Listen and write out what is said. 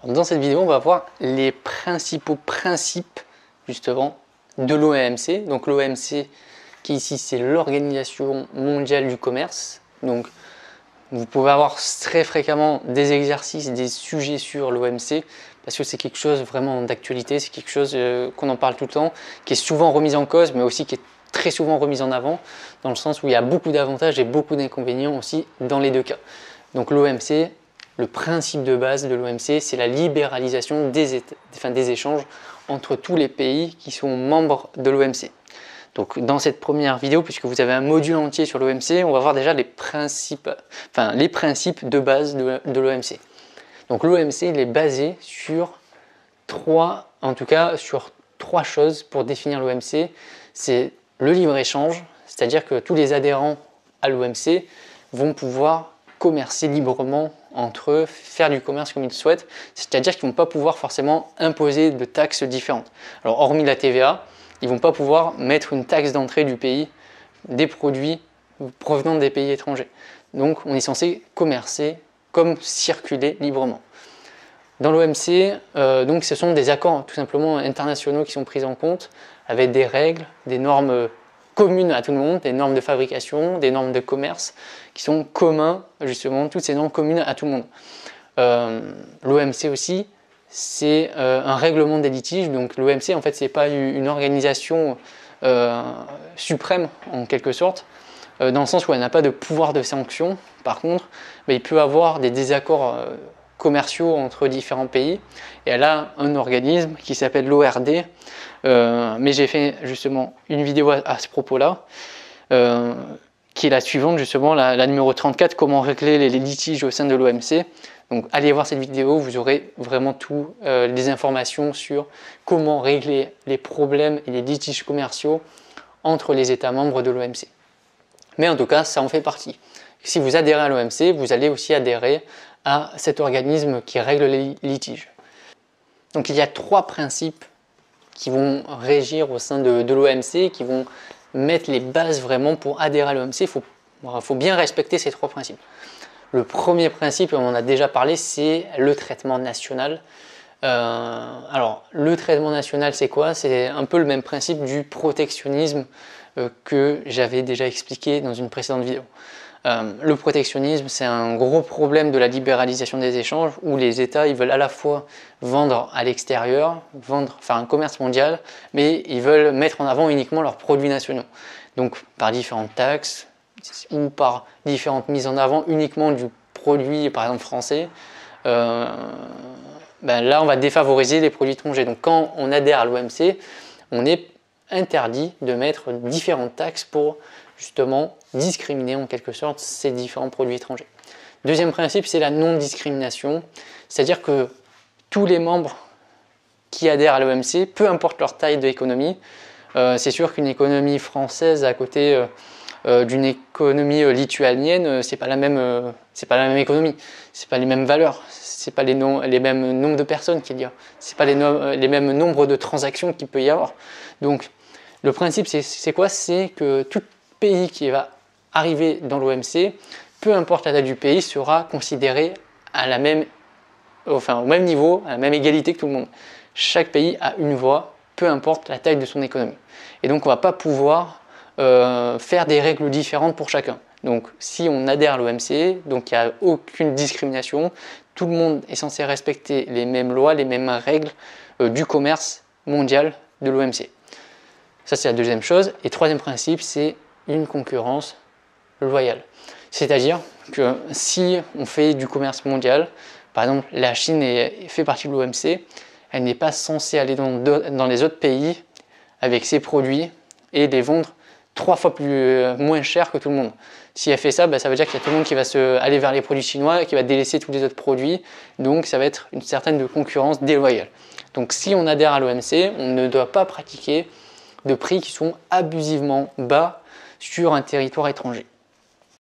Dans cette vidéo, on va voir les principaux principes justement de l'OMC. Donc l'OMC qui ici c'est l'Organisation mondiale du commerce. Donc vous pouvez avoir très fréquemment des exercices, des sujets sur l'OMC parce que c'est quelque chose vraiment d'actualité, c'est quelque chose qu'on en parle tout le temps, qui est souvent remis en cause mais aussi qui est très souvent remis en avant dans le sens où il y a beaucoup d'avantages et beaucoup d'inconvénients aussi dans les deux cas. Donc l'OMC, le principe de base de l'OMC, c'est la libéralisation des échanges entre tous les pays qui sont membres de l'OMC. Donc dans cette première vidéo, puisque vous avez un module entier sur l'OMC, on va voir déjà les principes de base de l'OMC. Donc l'OMC, il est basé sur trois choses pour définir l'OMC. C'est le libre-échange, c'est-à-dire que tous les adhérents à l'OMC vont pouvoir commercer librement entre eux, faire du commerce comme ils le souhaitent, c'est-à-dire qu'ils ne vont pas pouvoir forcément imposer de taxes différentes. Alors hormis la TVA, ils ne vont pas pouvoir mettre une taxe d'entrée du pays des produits provenant des pays étrangers. Donc on est censé commercer comme circuler librement. Dans l'OMC, donc ce sont des accords tout simplement internationaux qui sont pris en compte avec des règles, des normes communes à tout le monde, des normes de fabrication, des normes de commerce qui sont communs, justement, toutes ces normes communes à tout le monde. L'OMC aussi, c'est un règlement des litiges. Donc l'OMC, en fait, c'est pas une organisation suprême, en quelque sorte, dans le sens où elle n'a pas de pouvoir de sanction. Par contre, il peut y avoir des désaccords commerciaux entre différents pays. Et elle a un organisme qui s'appelle l'ORD, mais j'ai fait justement une vidéo à ce propos-là, qui est la suivante, justement, la numéro 34, comment régler les litiges au sein de l'OMC. Donc allez voir cette vidéo, vous aurez vraiment toutes les informations sur comment régler les problèmes et les litiges commerciaux entre les États membres de l'OMC. Mais en tout cas, ça en fait partie. Si vous adhérez à l'OMC, vous allez aussi adhérer à cet organisme qui règle les litiges. Donc il y a trois principes qui vont régir au sein de l'OMC, qui vont mettre les bases vraiment pour adhérer à l'OMC. Il faut bien respecter ces trois principes. Le premier principe, on en a déjà parlé, c'est le traitement national. Alors, le traitement national, c'est quoi? C'est un peu le même principe du protectionnisme que j'avais déjà expliqué dans une précédente vidéo. Le protectionnisme, c'est un gros problème de la libéralisation des échanges où les États ils veulent à la fois vendre à l'extérieur, faire un commerce mondial, mais ils veulent mettre en avant uniquement leurs produits nationaux. Donc par différentes taxes ou par différentes mises en avant uniquement du produit, par exemple français, là on va défavoriser les produits étrangers. Donc quand on adhère à l'OMC, on est interdit de mettre différentes taxes pour justement discriminer en quelque sorte ces différents produits étrangers. Deuxième principe, c'est la non-discrimination, c'est-à-dire que tous les membres qui adhèrent à l'OMC, peu importe leur taille d'économie, c'est sûr qu'une économie française à côté d'une économie lituanienne, c'est pas la même économie, c'est pas les mêmes valeurs, c'est pas les mêmes nombres de personnes qu'il y a, c'est pas les mêmes nombres de transactions qu'il peut y avoir. Donc le principe c'est quoi? C'est que tout pays qui va arriver dans l'OMC, peu importe la taille du pays, sera considéré au même niveau, à la même égalité que tout le monde. Chaque pays a une voix, peu importe la taille de son économie. Et donc on ne va pas pouvoir faire des règles différentes pour chacun. Donc si on adhère à l'OMC, donc il n'y a aucune discrimination, tout le monde est censé respecter les mêmes lois, les mêmes règles du commerce mondial de l'OMC. Ça c'est la deuxième chose. Et troisième principe, c'est une concurrence loyale. C'est-à-dire que si on fait du commerce mondial, par exemple la Chine fait partie de l'OMC, elle n'est pas censée aller dans les autres pays avec ses produits et les vendre 3 fois moins cher que tout le monde. Si elle fait ça, ça veut dire qu'il y a tout le monde qui va aller vers les produits chinois et qui va délaisser tous les autres produits. Donc ça va être une certaine concurrence déloyale. Donc si on adhère à l'OMC, on ne doit pas pratiquer de prix qui sont abusivement bas sur un territoire étranger.